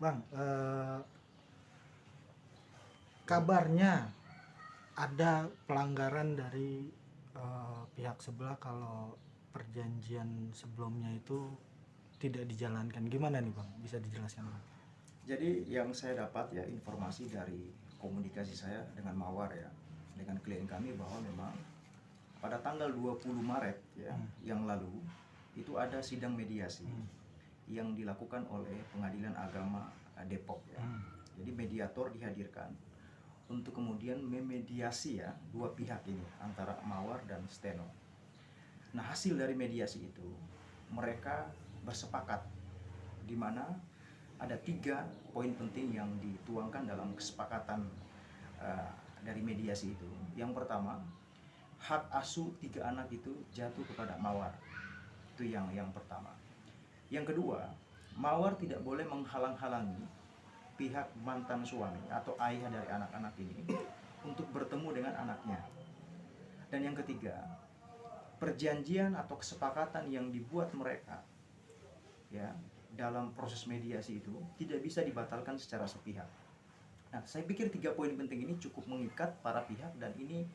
Bang, kabarnya ada pelanggaran dari pihak sebelah kalau perjanjian sebelumnya itu tidak dijalankan. Gimana nih Bang? Bisa dijelaskan Bang? Jadi yang saya dapat ya informasi dari komunikasi saya dengan Mawar ya, dengan klien kami bahwa memang pada tanggal 20 Maret ya yang lalu itu ada sidang mediasi yang dilakukan oleh Pengadilan Agama Depok ya. Jadi mediator dihadirkan untuk kemudian memediasi ya dua pihak ini antara Mawar dan Steno. Nah, hasil dari mediasi itu mereka bersepakat di mana ada 3 poin penting yang dituangkan dalam kesepakatan dari mediasi itu. Yang pertama, hak asuh 3 anak itu jatuh kepada Mawar. Itu yang pertama. Yang kedua, Mawar tidak boleh menghalang-halangi pihak mantan suami atau ayah dari anak-anak ini untuk bertemu dengan anaknya. Dan yang ketiga, perjanjian atau kesepakatan yang dibuat mereka ya dalam proses mediasi itu tidak bisa dibatalkan secara sepihak. Nah, saya pikir 3 poin penting ini cukup mengikat para pihak dan ini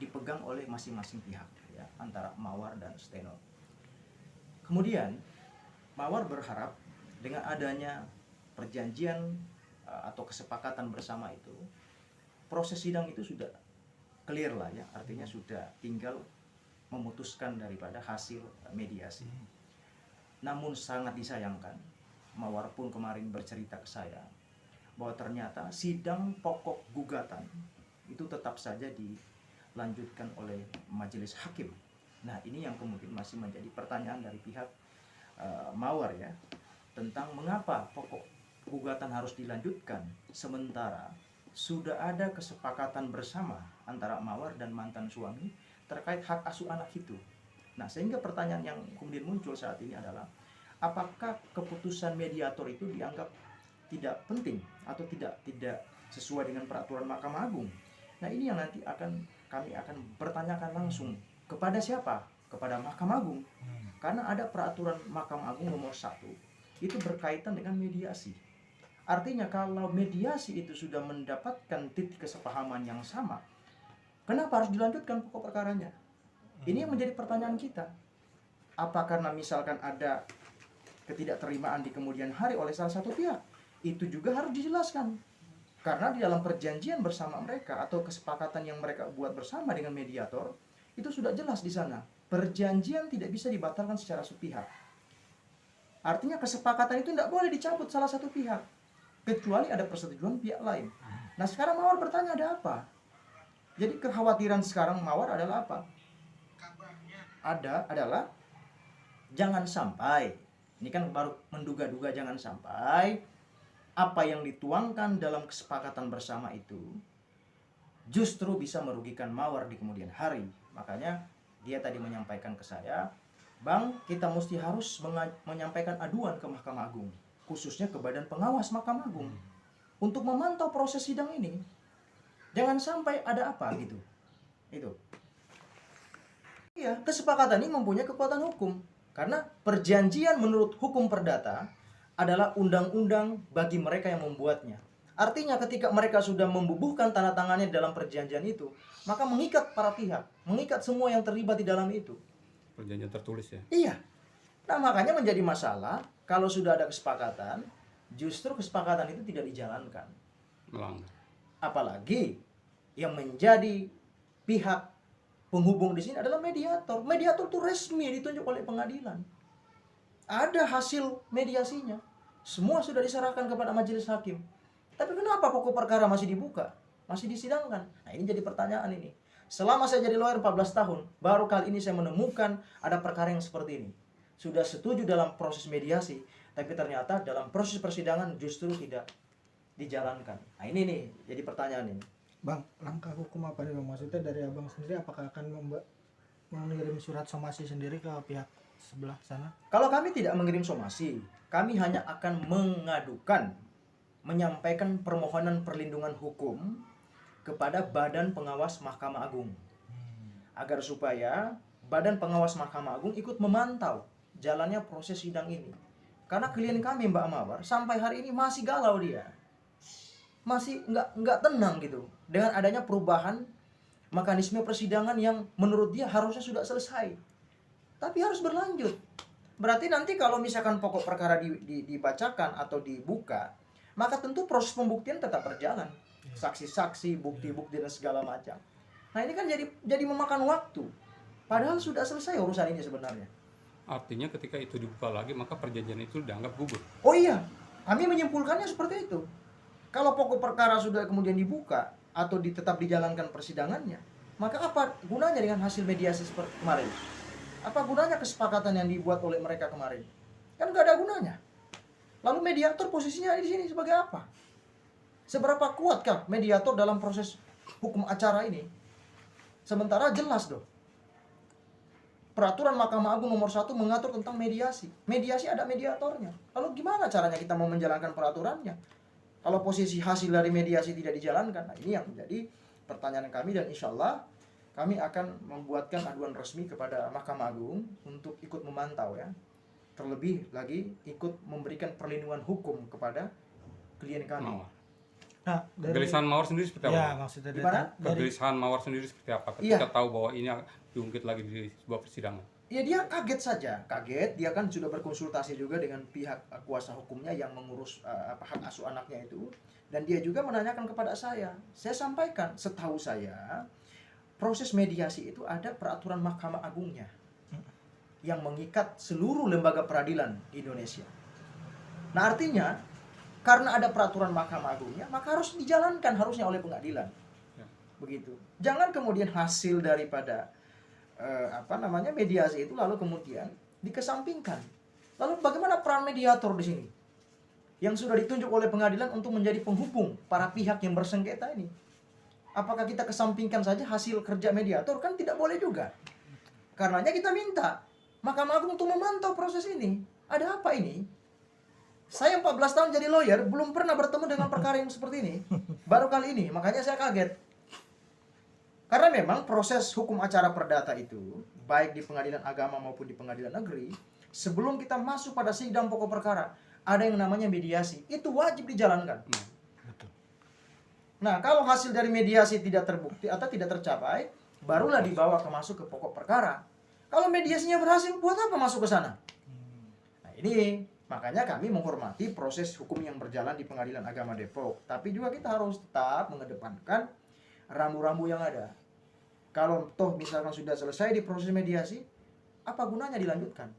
dipegang oleh masing-masing pihak ya, antara Mawar dan Steno. Kemudian Mawar berharap dengan adanya perjanjian atau kesepakatan bersama itu, proses sidang itu sudah clear lah ya, artinya sudah tinggal memutuskan daripada hasil mediasi. Namun sangat disayangkan, Mawar pun kemarin bercerita ke saya bahwa ternyata sidang pokok gugatan itu tetap saja dilanjutkan oleh majelis hakim. Nah, ini yang kemudian masih menjadi pertanyaan dari pihak Mawar ya, tentang mengapa pokok gugatan harus dilanjutkan sementara sudah ada kesepakatan bersama antara Mawar dan mantan suami terkait hak asuh anak itu. Nah, sehingga pertanyaan yang kemudian muncul saat ini adalah apakah keputusan mediator itu dianggap tidak penting atau tidak sesuai dengan peraturan Mahkamah Agung. Nah, ini yang nanti kami akan bertanyakan langsung kepada siapa? Kepada Mahkamah Agung. Karena ada peraturan Mahkamah Agung nomor 1 itu berkaitan dengan mediasi. Artinya kalau mediasi itu sudah mendapatkan titik kesepahaman yang sama, kenapa harus dilanjutkan pokok perkaranya? Ini yang menjadi pertanyaan kita. Apa karena misalkan ada ketidakterimaan di kemudian hari oleh salah satu pihak? Itu juga harus dijelaskan. Karena di dalam perjanjian bersama mereka atau kesepakatan yang mereka buat bersama dengan mediator, itu sudah jelas di sana. Perjanjian tidak bisa dibatalkan secara sepihak. Artinya kesepakatan itu tidak boleh dicabut salah satu pihak, kecuali ada persetujuan pihak lain. Nah, sekarang Mawar bertanya ada apa? Jadi kekhawatiran sekarang Mawar adalah apa? Adalah jangan sampai, ini kan baru menduga-duga, jangan sampai apa yang dituangkan dalam kesepakatan bersama itu justru bisa merugikan Mawar di kemudian hari. Makanya dia tadi menyampaikan ke saya, Bang, kita mesti harus menyampaikan aduan ke Mahkamah Agung, khususnya ke Badan Pengawas Mahkamah Agung, untuk memantau proses sidang ini. Jangan sampai ada apa gitu. Itu. Ya, kesepakatan ini mempunyai kekuatan hukum karena perjanjian menurut hukum perdata adalah undang-undang bagi mereka yang membuatnya. Artinya ketika mereka sudah membubuhkan tanda tangannya dalam perjanjian itu, maka mengikat para pihak, mengikat semua yang terlibat di dalam itu. Perjanjian tertulis ya? Iya. Nah, makanya menjadi masalah kalau sudah ada kesepakatan, justru kesepakatan itu tidak dijalankan. Melanggar. Apalagi yang menjadi pihak penghubung di sini adalah mediator. Mediator itu resmi ditunjuk oleh pengadilan. Ada hasil mediasinya. Semua sudah diserahkan kepada majelis hakim. Tapi kenapa pokok perkara masih dibuka? Masih disidangkan? Nah, ini jadi pertanyaan ini. Selama saya jadi lawyer 14 tahun, baru kali ini saya menemukan ada perkara yang seperti ini. Sudah setuju dalam proses mediasi, tapi ternyata dalam proses persidangan justru tidak dijalankan. Nah, ini nih jadi pertanyaan ini. Bang, langkah hukum apa nih Bang? Maksudnya dari Abang sendiri apakah akan mengirim surat somasi sendiri ke pihak sebelah sana? Kalau kami tidak mengirim somasi, kami hanya akan menyampaikan permohonan perlindungan hukum kepada Badan Pengawas Mahkamah Agung. Agar supaya Badan Pengawas Mahkamah Agung ikut memantau jalannya proses sidang ini. Karena klien kami Mbak Mawar sampai hari ini masih galau dia. Masih nggak tenang gitu. Dengan adanya perubahan mekanisme persidangan yang menurut dia harusnya sudah selesai. Tapi harus berlanjut. Berarti nanti kalau misalkan pokok perkara dibacakan atau dibuka, maka tentu proses pembuktian tetap berjalan. Saksi-saksi, bukti-bukti dan segala macam. Nah, ini kan jadi memakan waktu. Padahal sudah selesai urusan ini sebenarnya. Artinya ketika itu dibuka lagi maka perjanjian itu dianggap gugur. Oh iya, kami menyimpulkannya seperti itu. Kalau pokok perkara sudah kemudian dibuka atau tetap dijalankan persidangannya, maka apa gunanya dengan hasil mediasi seperti kemarin? Apa gunanya kesepakatan yang dibuat oleh mereka kemarin? Kan gak ada gunanya. Lalu mediator posisinya di sini sebagai apa? Seberapa kuatkah mediator dalam proses hukum acara ini? Sementara jelas dong. Peraturan Mahkamah Agung nomor 1 mengatur tentang mediasi. Mediasi ada mediatornya. Lalu gimana caranya kita mau menjalankan peraturannya? Kalau posisi hasil dari mediasi tidak dijalankan, nah ini yang menjadi pertanyaan kami dan insya Allah kami akan membuatkan aduan resmi kepada Mahkamah Agung untuk ikut memantau ya. Terlebih lagi ikut memberikan perlindungan hukum kepada klien kami. Mawar. Nah, Kegelisahan Mawar sendiri seperti ya, apa? maksudnya Gimana? Kegelisahan Mawar sendiri seperti apa ketika tahu bahwa ini diungkit lagi di sebuah persidangan? Ya dia kaget saja, kaget. Dia kan sudah berkonsultasi juga dengan pihak kuasa hukumnya yang mengurus hak asuh anaknya itu, dan dia juga menanyakan kepada saya. Saya sampaikan, setahu saya proses mediasi itu ada peraturan Mahkamah Agungnya yang mengikat seluruh lembaga peradilan di Indonesia. Nah artinya karena ada peraturan Mahkamah Agungnya, maka harus dijalankan harusnya oleh pengadilan. Begitu. Jangan kemudian hasil daripada mediasi itu lalu kemudian dikesampingkan. Lalu bagaimana peran mediator di sini? Yang sudah ditunjuk oleh pengadilan untuk menjadi penghubung para pihak yang bersengketa ini. Apakah kita kesampingkan saja hasil kerja mediator? Kan tidak boleh juga. Karenanya kita minta Mahkamah Agung untuk memantau proses ini. Ada apa ini? Saya 14 tahun jadi lawyer, belum pernah bertemu dengan perkara yang seperti ini. Baru kali ini, makanya saya kaget. Karena memang proses hukum acara perdata itu, baik di pengadilan agama maupun di pengadilan negeri, sebelum kita masuk pada sidang pokok perkara, ada yang namanya mediasi. Itu wajib dijalankan. Nah, kalau hasil dari mediasi tidak terbukti atau tidak tercapai, barulah dibawa masuk ke pokok perkara. Kalau mediasinya berhasil, buat apa masuk ke sana? Nah, ini makanya kami menghormati proses hukum yang berjalan di Pengadilan Agama Depok. Tapi juga kita harus tetap mengedepankan rambu-rambu yang ada. Kalau toh misalkan sudah selesai di proses mediasi, apa gunanya dilanjutkan?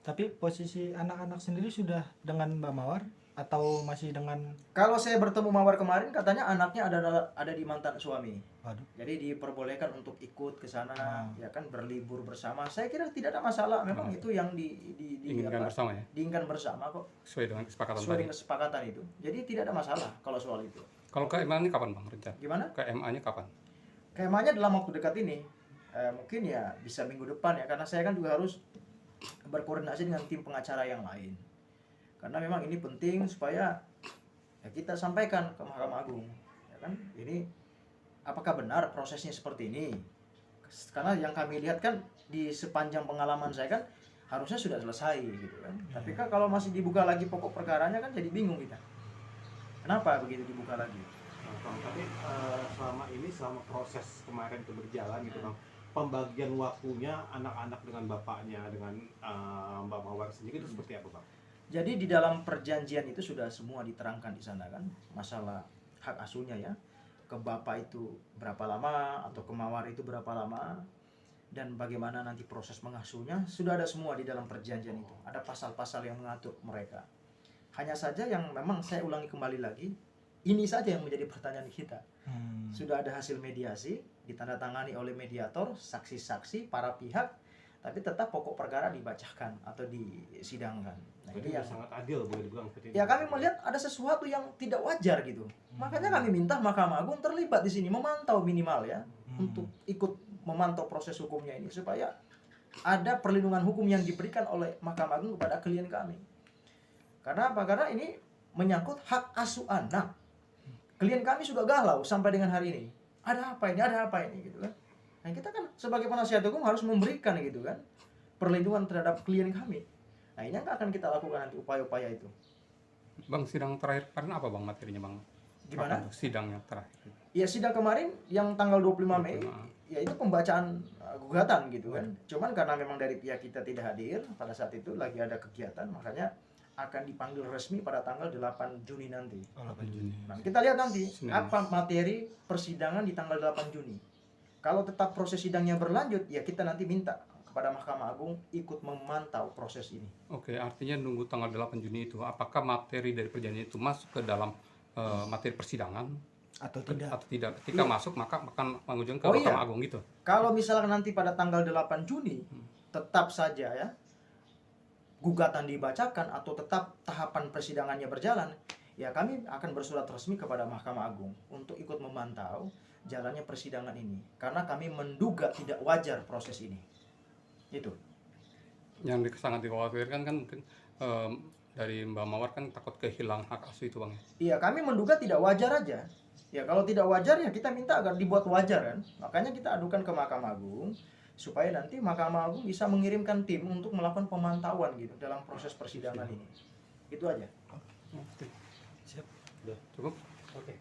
Tapi posisi anak-anak sendiri sudah dengan Mbak Mawar atau masih dengan? Kalau saya bertemu Mawar kemarin, katanya anaknya ada di mantan suami. Waduh. Jadi diperbolehkan untuk ikut ke sana, ya kan, berlibur bersama. Saya kira tidak ada masalah. Memang itu yang diinginkan bersama ya. Diinginkan bersama kok. Sesuai dengan kesepakatan Sesuai dengan kesepakatan itu. Jadi tidak ada masalah kalau soal itu. Kalau KMA-nya kapan Bang rencana? Gimana? KMA-nya kapan? KMA-nya dalam waktu dekat ini. Mungkin ya bisa minggu depan ya, karena saya kan juga harus berkoordinasi dengan tim pengacara yang lain. Karena memang ini penting supaya ya kita sampaikan ke Mahkamah Agung, ya kan? Ini apakah benar prosesnya seperti ini? Karena yang kami lihat kan di sepanjang pengalaman saya kan harusnya sudah selesai gitu kan. Tapi kan kalau masih dibuka lagi pokok perkaranya kan jadi bingung kita. Kenapa begitu dibuka lagi? Tapi selama proses kemarin itu berjalan gitu Bang, pembagian waktunya anak-anak dengan bapaknya dengan Mbak Mawar sendiri itu seperti apa Bang? Jadi di dalam perjanjian itu sudah semua diterangkan di sana kan, masalah hak asuhnya ya, ke bapak itu berapa lama atau ke Mawar itu berapa lama, dan bagaimana nanti proses mengasuhnya sudah ada semua di dalam perjanjian itu. Ada pasal-pasal yang mengatur mereka. Hanya saja yang memang saya ulangi kembali lagi, ini saja yang menjadi pertanyaan kita. Sudah ada hasil mediasi, ditandatangani oleh mediator, saksi-saksi, para pihak, tapi tetap pokok perkara dibacakan atau disidangkan. Nah, Jadi ini yang sangat adil boleh dibilang seperti ya kami melihat ada sesuatu yang tidak wajar gitu. Makanya kami minta Mahkamah Agung terlibat di sini, memantau minimal ya, untuk ikut memantau proses hukumnya ini supaya ada perlindungan hukum yang diberikan oleh Mahkamah Agung kepada klien kami. Karena apa? Karena ini menyangkut hak asuh anak. Klien kami sudah galau sampai dengan hari ini. Ada apa ini? Ada apa ini gitu kan. Nah, kita kan sebagai penasihat hukum harus memberikan gitu kan perlindungan terhadap klien kami. Nah ini yang akan kita lakukan nanti upaya-upaya itu. Bang, sidang terakhir kemarin apa bang materinya bang? Gimana? Apa tuh sidang yang terakhir? Ya sidang kemarin yang tanggal 25 Mei 25. ya itu pembacaan gugatan gitu kan. Cuman karena memang dari pihak kita tidak hadir pada saat itu, lagi ada kegiatan, makanya akan dipanggil resmi pada tanggal 8 Juni nanti. Oh, 8 Juni. Nah, kita lihat nanti Senin. apa materi persidangan di tanggal 8 Juni. Kalau tetap proses sidangnya berlanjut, ya kita nanti minta kepada Mahkamah Agung ikut memantau proses ini. Oke, artinya nunggu tanggal 8 Juni itu. Apakah materi dari perjanjian itu masuk ke dalam materi persidangan Atau tidak? atau tidak? Ketika Iya. masuk maka akan mengajukan ke Oh, iya. Mahkamah Agung gitu. Kalau misalkan nanti pada tanggal 8 Juni tetap saja ya gugatan dibacakan atau tetap tahapan persidangannya berjalan, ya kami akan bersurat resmi kepada Mahkamah Agung untuk ikut memantau jalannya persidangan ini karena kami menduga tidak wajar proses ini. Itu. Yang sangat dikhawatirkan kan mungkin dari Mbak Mawar kan takut kehilangan hak asuh itu bang. Iya, kami menduga tidak wajar aja. Ya kalau tidak wajar ya kita minta agar dibuat wajar kan. Makanya kita adukan ke Mahkamah Agung supaya nanti Mahkamah Agung bisa mengirimkan tim untuk melakukan pemantauan gitu dalam proses persidangan ini. Itu aja. Oke. Siap. Cukup. Oke.